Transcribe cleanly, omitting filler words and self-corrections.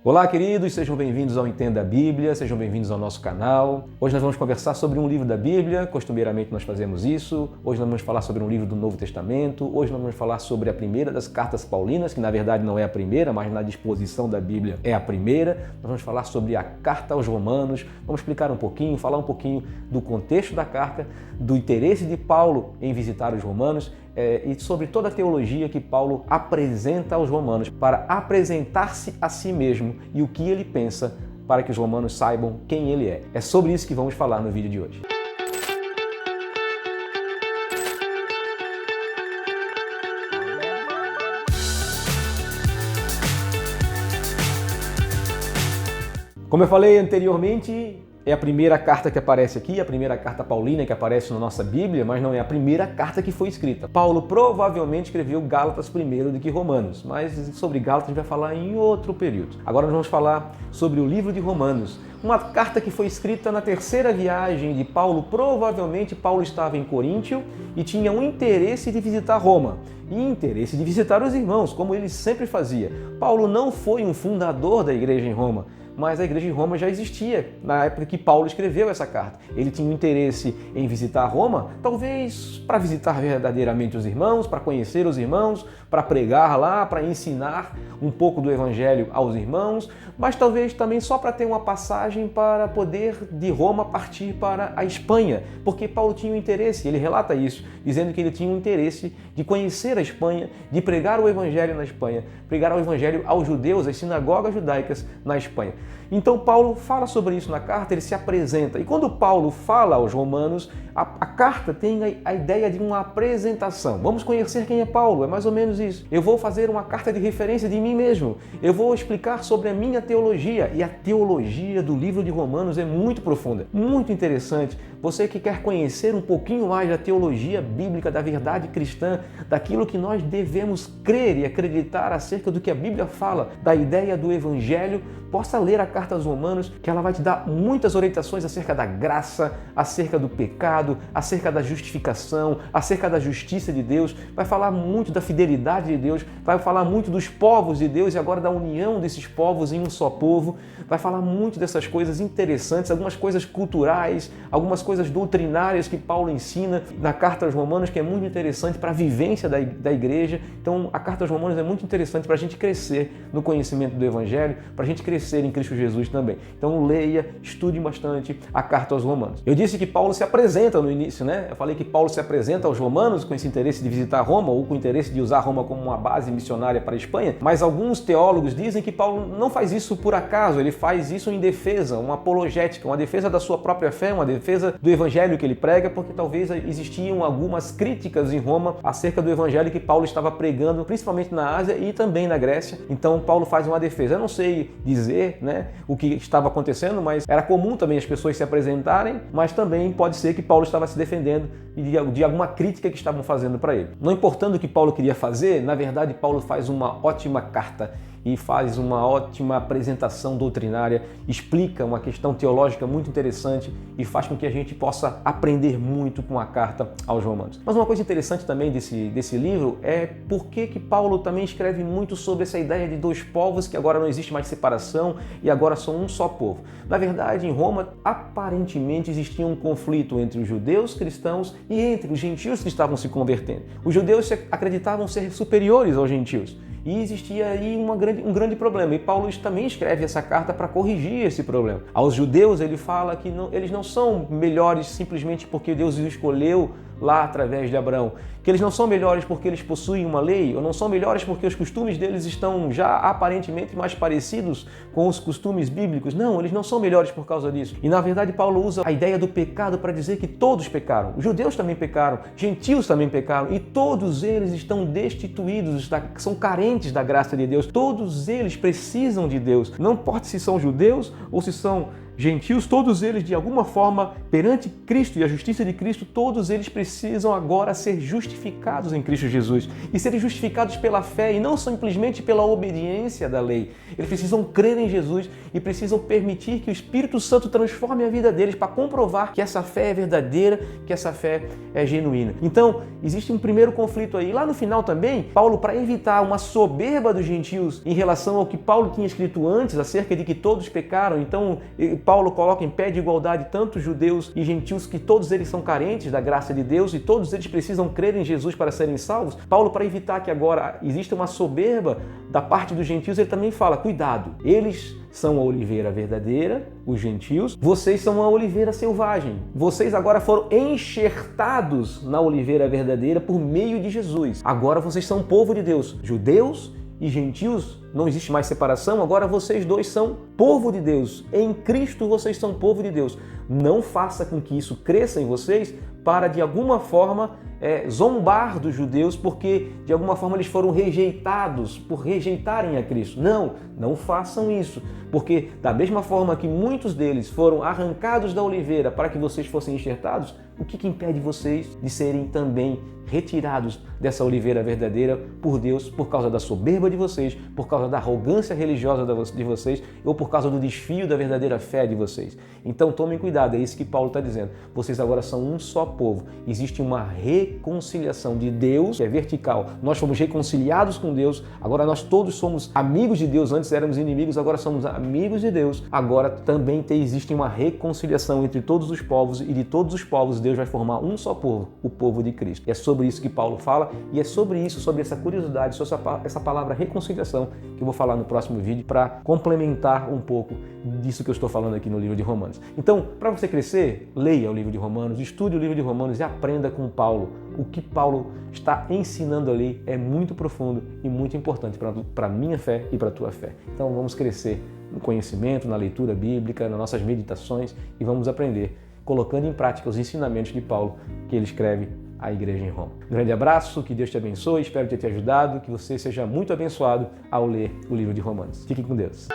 Olá, queridos, sejam bem-vindos ao Entenda a Bíblia, sejam bem-vindos ao nosso canal. Hoje nós vamos conversar sobre um livro da Bíblia, costumeiramente nós fazemos isso. Hoje nós vamos falar sobre um livro do Novo Testamento. Hoje nós vamos falar sobre a primeira das cartas paulinas, que na verdade não é a primeira, mas na disposição da Bíblia é a primeira. Nós vamos falar sobre a carta aos Romanos, vamos explicar um pouquinho, falar um pouquinho do contexto da carta, do interesse de Paulo em visitar os romanos, e sobre toda a teologia que Paulo apresenta aos romanos para apresentar-se a si mesmo e o que ele pensa para que os romanos saibam quem ele é. É sobre isso que vamos falar no vídeo de hoje. Como eu falei anteriormente, é a primeira carta que aparece aqui, a primeira carta paulina que aparece na nossa Bíblia, mas não é a primeira carta que foi escrita. Paulo provavelmente escreveu Gálatas primeiro do que Romanos, mas sobre Gálatas a gente vai falar em outro período. Agora nós vamos falar sobre o livro de Romanos, uma carta que foi escrita na terceira viagem de Paulo. Provavelmente Paulo estava em Coríntio e tinha um interesse de visitar Roma e interesse de visitar os irmãos, como ele sempre fazia. Paulo não foi um fundador da igreja em Roma, mas a igreja em Roma já existia na época que Paulo escreveu essa carta. Ele tinha um interesse em visitar Roma, talvez para visitar verdadeiramente os irmãos, para conhecer os irmãos, para pregar lá, para ensinar um pouco do evangelho aos irmãos, mas talvez também só para ter uma passagem para poder de Roma partir para a Espanha, porque Paulo tinha um interesse, ele relata isso, dizendo que ele tinha um interesse de conhecer a Espanha, de pregar o evangelho na Espanha, pregar o evangelho aos judeus, às sinagogas judaicas na Espanha. Então Paulo fala sobre isso na carta, ele se apresenta. E quando Paulo fala aos romanos, a carta tem a ideia de uma apresentação. Vamos conhecer quem é Paulo, é mais ou menos isso. Eu vou fazer uma carta de referência de mim mesmo. Eu vou explicar sobre a minha teologia. E a teologia do livro de Romanos é muito profunda, muito interessante. Você que quer conhecer um pouquinho mais da teologia bíblica, da verdade cristã, daquilo que nós devemos crer e acreditar acerca do que a Bíblia fala, da ideia do evangelho, possa ler a carta aos Romanos, que ela vai te dar muitas orientações acerca da graça, acerca do pecado, acerca da justificação, acerca da justiça de Deus, vai falar muito da fidelidade de Deus, vai falar muito dos povos de Deus e agora da união desses povos em um só povo, vai falar muito dessas coisas interessantes, algumas coisas culturais, algumas coisas doutrinárias que Paulo ensina na carta aos Romanos, que é muito interessante para a vivência da igreja. Então a carta aos Romanos é muito interessante para a gente crescer no conhecimento do evangelho, para a gente crescer em Cristo Jesus também. Então leia, estude bastante a carta aos Romanos. Eu disse que Paulo se apresenta no início, né? Eu falei que Paulo se apresenta aos romanos com esse interesse de visitar Roma ou com o interesse de usar Roma como uma base missionária para a Espanha, mas alguns teólogos dizem que Paulo não faz isso por acaso, ele faz isso em defesa, uma apologética, uma defesa da sua própria fé, uma defesa do evangelho que ele prega, porque talvez existiam algumas críticas em Roma acerca do evangelho que Paulo estava pregando, principalmente na Ásia e também na Grécia. Então Paulo faz uma defesa. Eu não sei dizer, né, o que estava acontecendo, mas era comum também as pessoas se apresentarem, mas também pode ser que Paulo estava se defendendo de alguma crítica que estavam fazendo para ele. Não importando o que Paulo queria fazer, na verdade Paulo faz uma ótima carta e faz uma ótima apresentação doutrinária, explica uma questão teológica muito interessante e faz com que a gente possa aprender muito com a carta aos Romanos. Mas uma coisa interessante também desse livro é por que Paulo também escreve muito sobre essa ideia de dois povos, que agora não existe mais separação e agora são um só povo. Na verdade, em Roma, aparentemente existia um conflito entre os judeus cristãos e entre os gentios que estavam se convertendo. Os judeus acreditavam ser superiores aos gentios. E existia aí um grande problema. E Paulo também escreve essa carta para corrigir esse problema. Aos judeus ele fala que eles não são melhores simplesmente porque Deus os escolheu lá através de Abraão, que eles não são melhores porque eles possuem uma lei, ou não são melhores porque os costumes deles estão já aparentemente mais parecidos com os costumes bíblicos. Não, eles não são melhores por causa disso. E na verdade Paulo usa a ideia do pecado para dizer que todos pecaram. Os judeus também pecaram, gentios também pecaram, e todos eles estão destituídos, são carentes da graça de Deus. Todos eles precisam de Deus. Não importa se são judeus ou se são Gentios, todos eles, de alguma forma, perante Cristo e a justiça de Cristo, todos eles precisam agora ser justificados em Cristo Jesus e serem justificados pela fé e não simplesmente pela obediência da lei. Eles precisam crer em Jesus e precisam permitir que o Espírito Santo transforme a vida deles para comprovar que essa fé é verdadeira, que essa fé é genuína. Então, existe um primeiro conflito aí. Lá no final também, Paulo, para evitar uma soberba dos gentios em relação ao que Paulo tinha escrito antes, acerca de que todos pecaram, então Paulo coloca em pé de igualdade tanto judeus e gentios, que todos eles são carentes da graça de Deus e todos eles precisam crer em Jesus para serem salvos. Paulo, para evitar que agora exista uma soberba da parte dos gentios, ele também fala, cuidado, eles são a oliveira verdadeira, os gentios, vocês são a oliveira selvagem. Vocês agora foram enxertados na oliveira verdadeira por meio de Jesus. Agora vocês são povo de Deus, judeus e gentios, não existe mais separação, agora vocês dois são povo de Deus. Em Cristo vocês são povo de Deus. Não faça com que isso cresça em vocês para, de alguma forma, zombar dos judeus, porque, de alguma forma, eles foram rejeitados por rejeitarem a Cristo. Não façam isso, porque, da mesma forma que muitos deles foram arrancados da oliveira para que vocês fossem enxertados, o que impede vocês de serem também retirados dessa oliveira verdadeira por Deus, por causa da soberba de vocês, por causa da arrogância religiosa de vocês ou por causa do desvio da verdadeira fé de vocês? Então tomem cuidado, é isso que Paulo está dizendo. Vocês agora são um só povo. Existe uma reconciliação de Deus, que é vertical. Nós fomos reconciliados com Deus, agora nós todos somos amigos de Deus. Antes éramos inimigos, agora somos amigos de Deus. Agora também existe uma reconciliação entre todos os povos, e de todos os povos Deus vai formar um só povo, o povo de Cristo. É sobre isso que Paulo fala, e é sobre isso, sobre essa curiosidade, sobre essa palavra reconciliação, que eu vou falar no próximo vídeo para complementar um pouco disso que eu estou falando aqui no livro de Romanos. Então, para você crescer, leia o livro de Romanos, estude o livro de Romanos e aprenda com Paulo. O que Paulo está ensinando ali é muito profundo e muito importante para a minha fé e para a tua fé. Então, vamos crescer no conhecimento, na leitura bíblica, nas nossas meditações, e vamos aprender colocando em prática os ensinamentos de Paulo que ele escreve à igreja em Roma. Um grande abraço, que Deus te abençoe, espero ter te ajudado, que você seja muito abençoado ao ler o livro de Romanos. Fique com Deus.